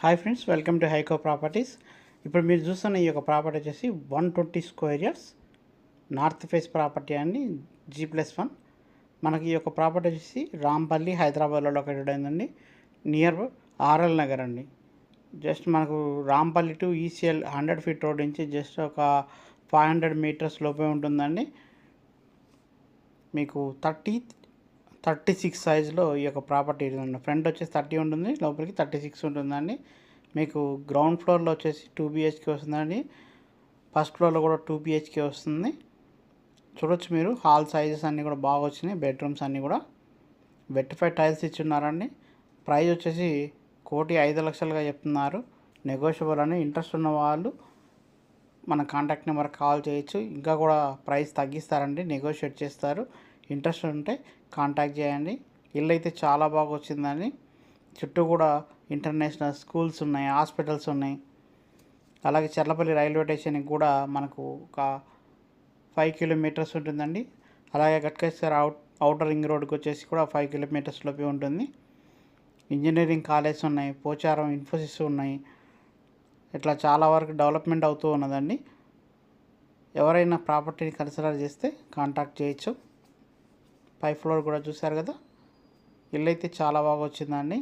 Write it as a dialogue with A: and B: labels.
A: Hi friends, welcome to Hyco properties. ఇప్పుడు మీరు చూస్తున్న ఈ యొక్క ప్రాపర్టీ వచ్చేసి 120 square yards north face property అండి, G+1. మనకి ఈ యొక్క ప్రాపర్టీ వచ్చేసి రాంపల్లి, హైదరాబాద్లో లొకేటెడ్ అయిందండి. నియర్ ఆర్ఎల్ నగర్ అండి. జస్ట్ మనకు Rampalli to ECIL 100 feet road నుంచి జస్ట్ ఒక 500 మీటర్స్ లోపే ఉంటుందండి. మీకు 36 సైజులో ఈ యొక్క ప్రాపర్టీ ఉంది. ఫ్రంట్ వచ్చేసి 30 ఉంటుంది, లోపలికి 36 ఉంటుందండి. మీకు గ్రౌండ్ ఫ్లోర్లో వచ్చేసి 2 BHK వస్తుందండి. ఫస్ట్ ఫ్లోర్లో కూడా 2 BHK వస్తుంది. చూడొచ్చు మీరు, హాల్ సైజెస్ అన్నీ కూడా బాగా వచ్చినాయి. బెడ్రూమ్స్ అన్నీ కూడా వెట్టిఫై టైల్స్ ఇచ్చున్నారండి. ప్రైస్ వచ్చేసి 1,05,00,000గా చెప్తున్నారు. నెగోషియబుల్ అని. ఇంట్రెస్ట్ ఉన్న వాళ్ళు మన కాంటాక్ట్ నెంబర్కి కాల్ చేయొచ్చు. ఇంకా కూడా ప్రైస్ తగ్గిస్తారండి, నెగోషియేట్ చేస్తారు. ఇంట్రెస్ట్ ఉంటే కాంటాక్ట్ చేయండి. ఇల్లు అయితే చాలా బాగా వచ్చిందని. చుట్టూ కూడా ఇంటర్నేషనల్ స్కూల్స్ ఉన్నాయి, హాస్పిటల్స్ ఉన్నాయి. అలాగే చర్లపల్లి రైల్వే స్టేషన్కి కూడా మనకు ఒక 5 కిలోమీటర్స్ ఉంటుందండి. అలాగే గట్కేశ్వర అవుటర్ రింగ్ రోడ్కి వచ్చేసి కూడా 5 కిలోమీటర్స్ లోపే ఉంటుంది. ఇంజనీరింగ్ కాలేజ్ ఉన్నాయి, పోచారం ఇన్ఫోసిస్ ఉన్నాయి. ఇట్లా చాలా వరకు డెవలప్మెంట్ అవుతూ ఉన్నదండి. ఎవరైనా ప్రాపర్టీని కన్సిడర్ చేస్తే కాంటాక్ట్ చేయొచ్చు. 5 ఫ్లోర్ కూడా చూశారు కదా, ఇల్లు అయితే చాలా బాగా వచ్చిందండి.